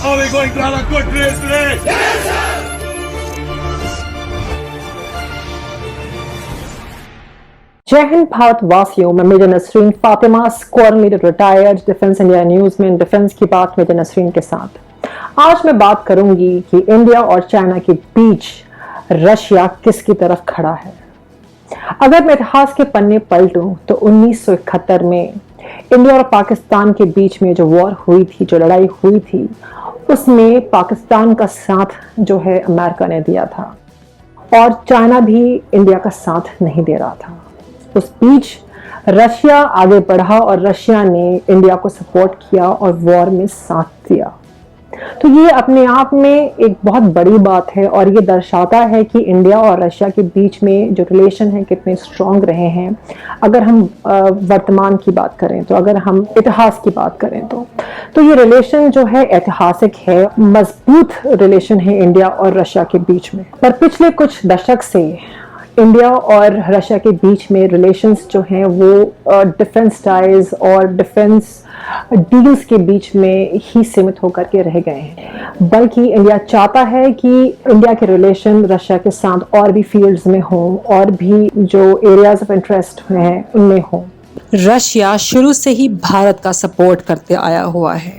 Are we going to have a good race today? Yes, sir! जय हिंद भारत वासियों, मैं major Nasreen Fatima, squadron leader retired, defence India news में defence की बात major Nasreen के साथ। आज मैं बात करूंगी कि इंडिया और चाइना के बीच रशिया किसकी तरफ खड़ा है। अगर मैं इतिहास के पन्ने पलटूं तो 1971 में इंडिया और पाकिस्तान के बीच में जो वॉर हुई थी, जो लड़ाई हुई थी, उसमें पाकिस्तान का साथ जो है अमेरिका ने दिया था और चाइना भी इंडिया का साथ नहीं दे रहा था। उस बीच रशिया आगे बढ़ा और रशिया ने इंडिया को सपोर्ट किया और वॉर में साथ दिया। तो ये अपने आप में एक बहुत बड़ी बात है और ये दर्शाता है कि इंडिया और रशिया के बीच में जो रिलेशन है कितने स्ट्रांग रहे हैं। अगर हम वर्तमान की बात करें तो, अगर हम इतिहास की बात करें तो ये रिलेशन जो है ऐतिहासिक है, मजबूत रिलेशन है इंडिया और रशिया के बीच में। पर पिछले कुछ दशक से इंडिया और रशिया के बीच में रिलेशंस जो हैं वो डिफेंस टाइज और डिफेंस डील्स के बीच में ही सीमित होकर के रह गए हैं, बल्कि इंडिया चाहता है कि इंडिया के रिलेशन रशिया के साथ और भी फील्ड्स में हों और भी जो एरियाज ऑफ इंटरेस्ट हैं उनमें हों। रशिया शुरू से ही भारत का सपोर्ट करते आया हुआ है,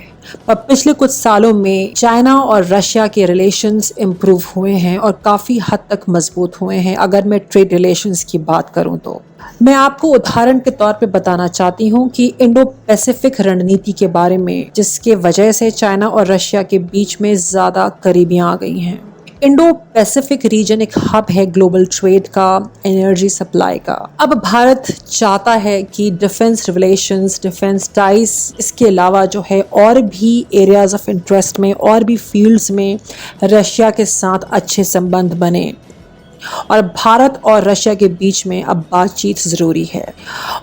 पर पिछले कुछ सालों में चाइना और रशिया के रिलेशंस इम्प्रूव हुए हैं और काफ़ी हद तक मजबूत हुए हैं। अगर मैं ट्रेड रिलेशंस की बात करूं तो मैं आपको उदाहरण के तौर पे बताना चाहती हूं कि इंडो पैसिफिक रणनीति के बारे में, जिसके वजह से चाइना और रशिया के बीच में ज़्यादा करीबियाँ आ गई हैं। इंडो पैसिफिक रीजन एक हब है ग्लोबल ट्रेड का, एनर्जी सप्लाई का। अब भारत चाहता है कि डिफेंस रिलेशंस, डिफेंस टाइज, इसके अलावा जो है और भी एरियाज ऑफ इंटरेस्ट में और भी फील्ड्स में रशिया के साथ अच्छे संबंध बने और भारत और रशिया के बीच में अब बातचीत ज़रूरी है।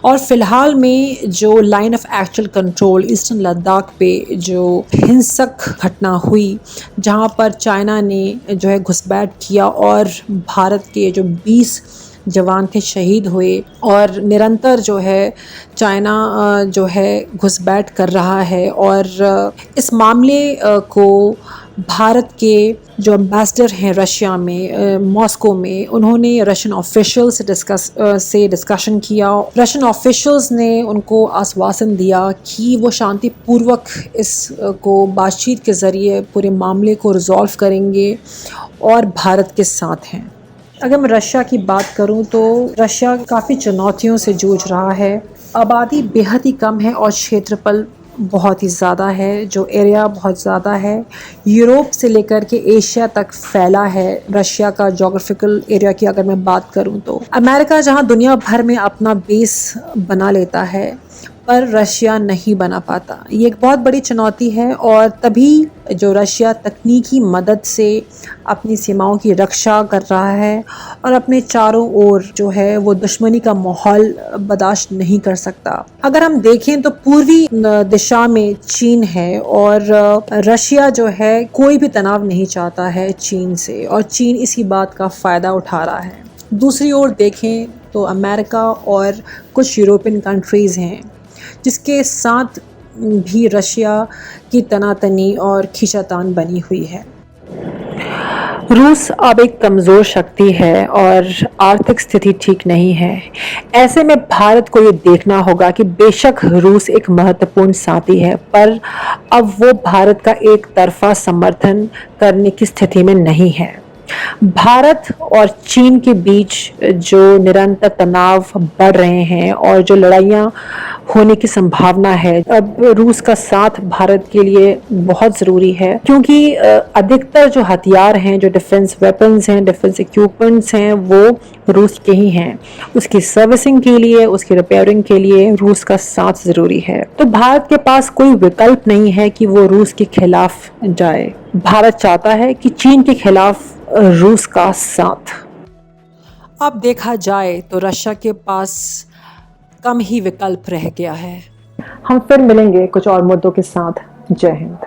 और फिलहाल में जो line of actual control eastern Ladakh पे जो हिंसक घटना हुई, जहां पर चाइना ने जो है घुसपैठ किया और भारत के जो 20 जवान थे शहीद हुए, और निरंतर जो है चाइना जो है घुसपैठ कर रहा है। और इस मामले को भारत के जो एम्बेसडर हैं रशिया में, मॉस्को में, उन्होंने रशियन ऑफिशियल से डिस्कशन किया। रशियन ऑफिशियल्स ने उनको आश्वासन दिया कि वो शांतिपूर्वक इसको बातचीत के ज़रिए पूरे मामले को रिजॉल्व करेंगे और भारत के साथ हैं। अगर मैं रशिया की बात करूं तो रशिया काफ़ी चुनौतियों से जूझ रहा है। आबादी बेहद ही कम है और क्षेत्रफल बहुत ही ज़्यादा है, जो एरिया बहुत ज़्यादा है। यूरोप से लेकर के एशिया तक फैला है रशिया का जोग्राफिकल एरिया की अगर मैं बात करूं तो। अमेरिका जहां दुनिया भर में अपना बेस बना लेता है, पर रशिया नहीं बना पाता। ये एक बहुत बड़ी चुनौती है और तभी जो रशिया तकनीकी मदद से अपनी सीमाओं की रक्षा कर रहा है और अपने चारों ओर जो है वो दुश्मनी का माहौल बर्दाश्त नहीं कर सकता। अगर हम देखें तो पूर्वी दिशा में चीन है और रशिया जो है कोई भी तनाव नहीं चाहता है चीन से, और चीन इसी बात का फ़ायदा उठा रहा है। दूसरी ओर देखें तो अमेरिका और कुछ यूरोपियन कंट्रीज़ हैं जिसके साथ भी रशिया की तनातनी और खींचातान बनी हुई है। रूस अब एक कमज़ोर शक्ति है और आर्थिक स्थिति ठीक नहीं है। ऐसे में भारत को ये देखना होगा कि बेशक रूस एक महत्वपूर्ण साथी है, पर अब वो भारत का एक तरफा समर्थन करने की स्थिति में नहीं है। भारत और चीन के बीच जो निरंतर तनाव बढ़ रहे हैं और जो लड़ाइयाँ होने की संभावना है, अब रूस का साथ भारत के लिए बहुत ज़रूरी है, क्योंकि अधिकतर जो हथियार हैं, जो डिफेंस वेपन्स हैं, डिफेंस इक्विपमेंट्स हैं, वो रूस के ही हैं। उसकी सर्विसिंग के लिए, उसकी रिपेयरिंग के लिए रूस का साथ ज़रूरी है। तो भारत के पास कोई विकल्प नहीं है कि वो रूस के खिलाफ जाए। भारत चाहता है कि चीन के खिलाफ रूस का साथ। अब देखा जाए तो रशिया के पास कम ही विकल्प रह गया है। हम फिर मिलेंगे कुछ और मुद्दों के साथ। जय हिंद।